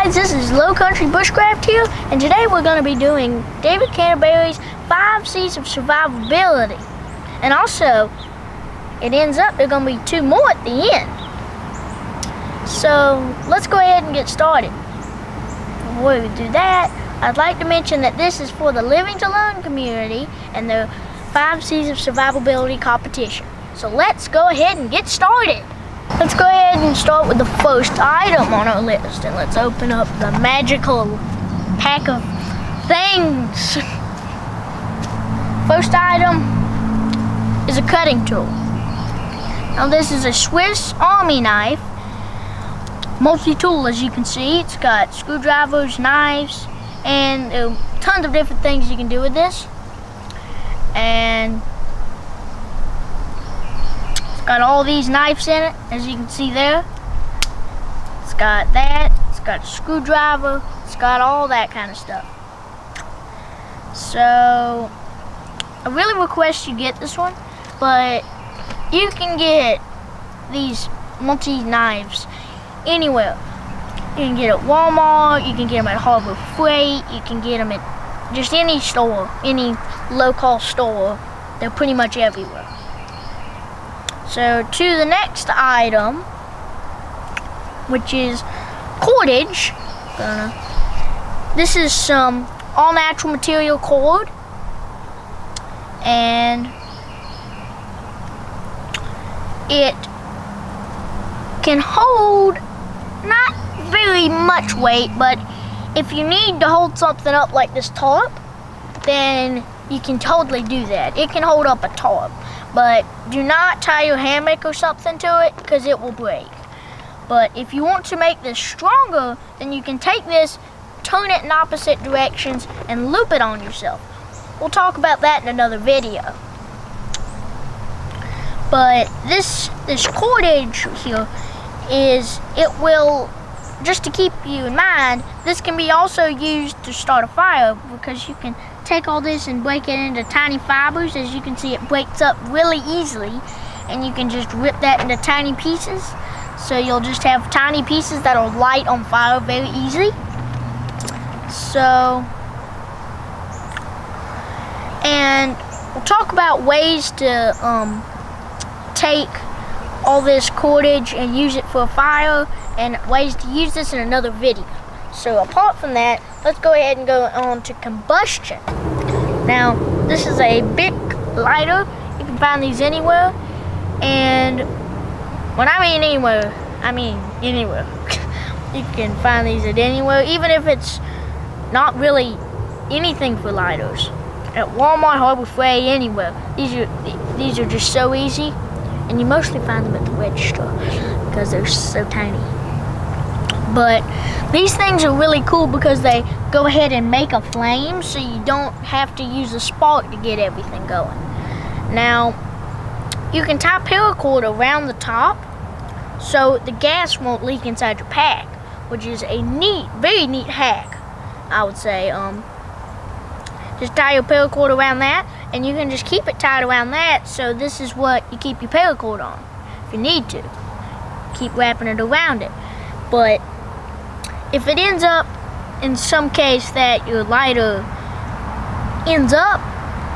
guys, this is Low Country Bushcraft here, and today we're going to be doing David Canterbury's 5C's of Survivability. And also, it ends up, there are going to be 2 more at the end. So, let's go ahead and get started. Before we do that, I'd like to mention that this is for the Living Alone community and the 5C's of Survivability competition. So let's go ahead and get started. Let's go ahead and start with the first item on our list, and let's open up the magical pack of things. First item is a cutting tool. Now this is a Swiss Army knife, multi-tool as you can see. It's got screwdrivers, knives, and tons of different things you can do with this. And got all these knives in it, as you can see there. It's got that, it's got a screwdriver, it's got all that kind of stuff. So, I really request you get this one, but you can get these multi-knives anywhere. You can get it at Walmart, you can get them at Harbor Freight, you can get them at just any store, any low-cost store. They're pretty much everywhere. So to the next item, which is cordage. This is some all-natural material cord, and it can hold not very much weight, but if you need to hold something up like this tarp, then you can totally do that. It can hold up a tarp. But do not tie your hammock or something to it, because it will break. But if you want to make this stronger, then you can take this, turn it in opposite directions, and loop it on yourself. We'll talk about that in another video. But this cordage here it will, just to keep you in mind, this can be also used to start a fire, because you can take all this and break it into tiny fibers. As you can see, it breaks up really easily, and you can just rip that into tiny pieces. So you'll just have tiny pieces that'll light on fire very easily. So, and we'll talk about ways to take all this cordage and use it for a fire, and ways to use this in another video. So apart from that, let's go ahead and go on to combustion. Now, this is a big lighter. You can find these anywhere. And when I mean anywhere, I mean anywhere. You can find these at anywhere, even if it's not really anything for lighters. At Walmart, Harbor Freight, anywhere. These are just so easy. And you mostly find them at the register because they're so tiny. But these things are really cool because they go ahead and make a flame, so you don't have to use a spark to get everything going. Now, you can tie paracord around the top so the gas won't leak inside your pack, which is a very neat hack, I would say. Just tie your paracord around that, and you can just keep it tied around that, so this is what you keep your paracord on, if you need to. Keep wrapping it around it. But if it ends up, in some case, that your lighter ends up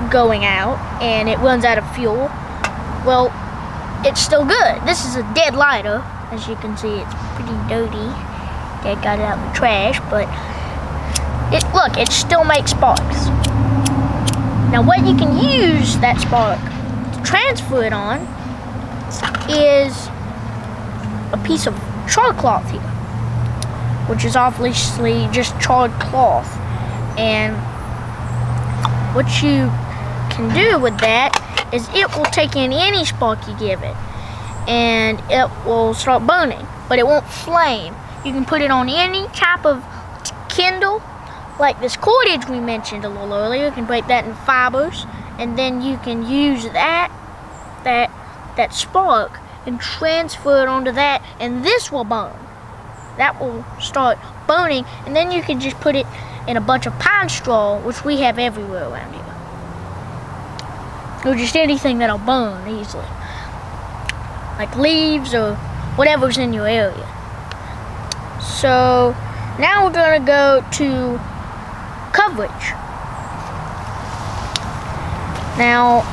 going out and it runs out of fuel, well, it's still good. This is a dead lighter. As you can see, it's pretty dirty. Dad got it out in the trash, but look, it still makes sparks. Now, what you can use that spark to transfer it on is a piece of char cloth here, which is obviously just charred cloth. And what you can do with that is it will take in any spark you give it, and it will start burning, but it won't flame. You can put it on any type of kindle, like this cordage we mentioned a little earlier. You can break that in fibers, and then you can use that spark and transfer it onto that, and this will burn. That will start burning, and then you can just put it in a bunch of pine straw, which we have everywhere around here. Or just anything that'll burn easily, like leaves or whatever's in your area. So Now we're gonna go to coverage. Now,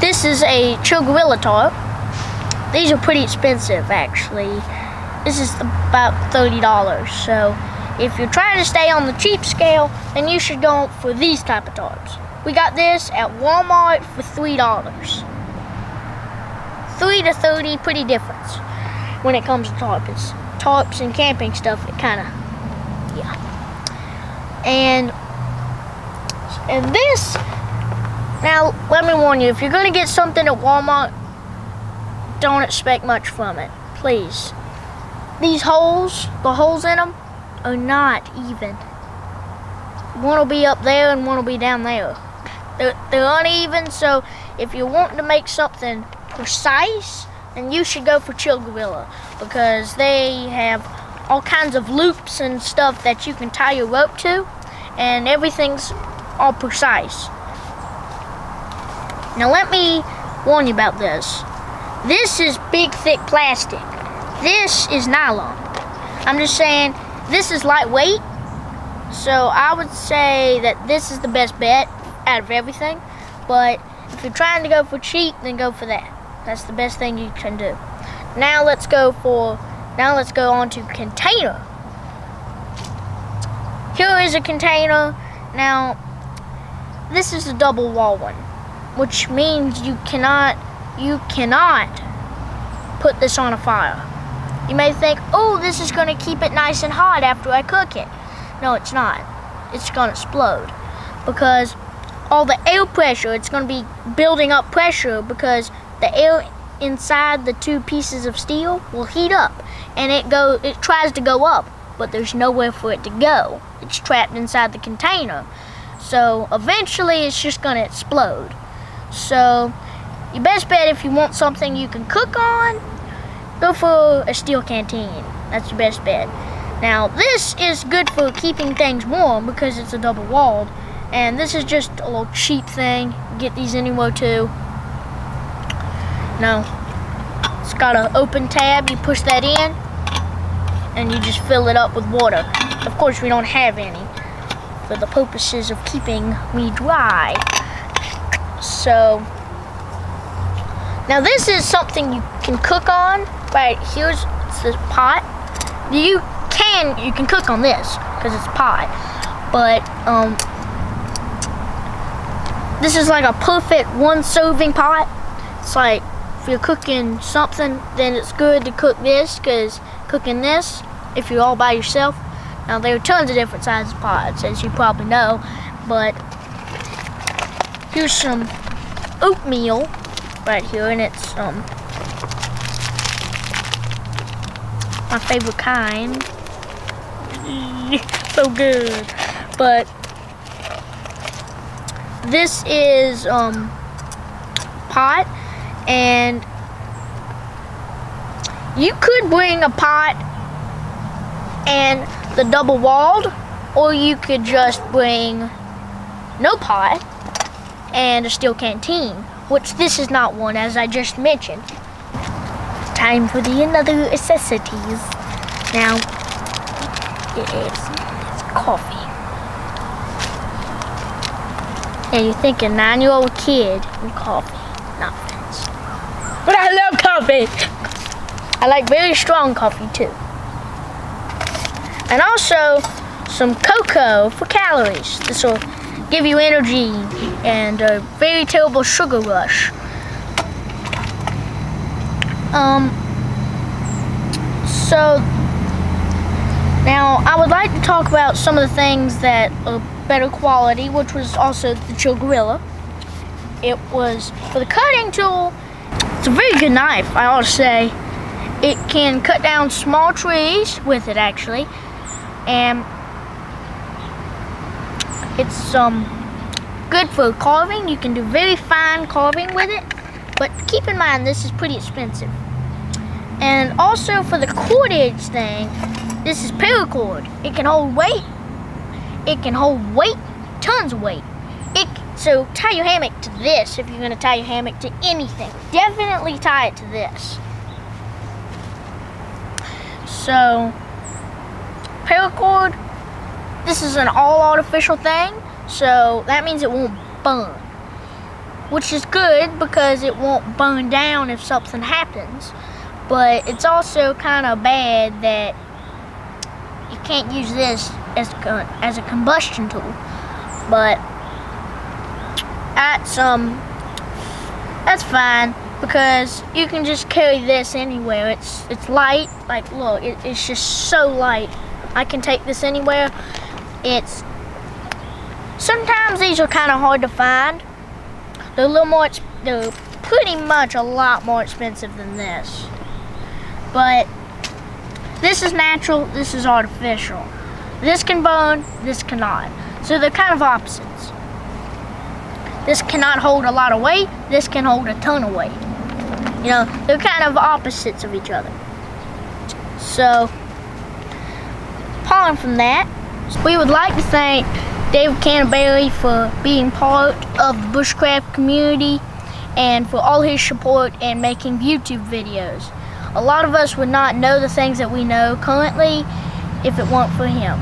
this is a Chill Gorilla tarp. These are pretty expensive, actually. This is about $30. So, if you're trying to stay on the cheap scale, then you should go for these type of tarps. We got this at Walmart for $3. 3 to 30, pretty difference when it comes to tarps. Tarps and camping stuff, it kind of, yeah. And this, now let me warn you, if you're gonna get something at Walmart, don't expect much from it, please. These holes, the holes in them, are not even. One will be up there and one will be down there. They're uneven, so if you're wanting to make something precise, then you should go for Chill Gorilla, because they have all kinds of loops and stuff that you can tie your rope to, and everything's all precise. Now let me warn you about this. This is big, thick plastic. This is nylon. I'm just saying, this is lightweight, so I would say that this is the best bet out of everything. But if you're trying to go for cheap, then go for that. That's the best thing you can do. Now let's go on to container. Here is a container. Now, this is a double wall one, which means you cannot put this on a fire. You may think, oh, this is gonna keep it nice and hot after I cook it. No, it's not. It's gonna explode, because all the air pressure, it's gonna be building up pressure, because the air inside the two pieces of steel will heat up, and it tries to go up, but there's nowhere for it to go. It's trapped inside the container. So eventually it's just gonna explode. So your best bet, if you want something you can cook on, go for a steel canteen. That's your best bet. Now this is good for keeping things warm because it's a double walled, and this is just a little cheap thing. Get these anywhere too. No, it's got an open tab. You push that in and you just fill it up with water. Of course we don't have any for the purposes of keeping me dry. So now this is something you can cook on. Right here's the pot. You can cook on this because it's pot, but this is like a perfect one serving pot. It's like if you're cooking something, then it's good to cook this, because cooking this, if you're all by yourself, now there are tons of different sizes of pots, as you probably know, but here's some oatmeal right here, and it's my favorite kind. So good. But this is pot, and you could bring a pot and the double walled, or you could just bring no pot and a steel canteen, which this is not one, as I just mentioned. Time for the another necessities. Now it's coffee. And you're thinking 9-year-old kid and coffee. Not offense. But I love coffee. I like very strong coffee too. And also some cocoa for calories. This will give you energy and a very terrible sugar rush. So now I would like to talk about some of the things that are better quality, which was also the Chill Gorilla. It was for the cutting tool. It's a very good knife, I ought to say. It can cut down small trees with it, actually, and it's good for carving. You can do very fine carving with it, but keep in mind this is pretty expensive. And also for the cordage thing, this is paracord. It can hold weight. It can hold weight, tons of weight. So tie your hammock to this if you're gonna tie your hammock to anything. Definitely tie it to this. So paracord, this is an all artificial thing, so that means it won't burn, which is good because it won't burn down if something happens. But it's also kind of bad that you can't use this as a combustion tool. But that's fine, because you can just carry this anywhere. It's light. Like, look, it's just so light. I can take this anywhere. Sometimes these are kind of hard to find. They're they're pretty much a lot more expensive than this. But this is natural, this is artificial. This can burn, this cannot. So they're kind of opposites. This cannot hold a lot of weight, this can hold a ton of weight. You know, they're kind of opposites of each other. So, apart from that, we would like to thank David Canterbury for being part of the bushcraft community and for all his support in making YouTube videos. A lot of us would not know the things that we know currently if it weren't for him.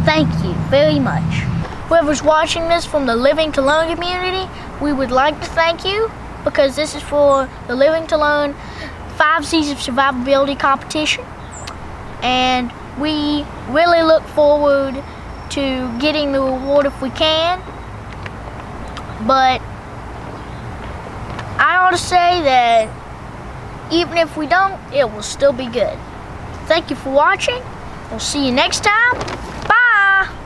Thank you very much. Whoever's watching this from the Living to Learn community, we would like to thank you, because this is for the Living to Learn 5C's of Survivability competition. And we really look forward to getting the reward if we can. But I ought to say that even if we don't, it will still be good. Thank you for watching. We'll see you next time.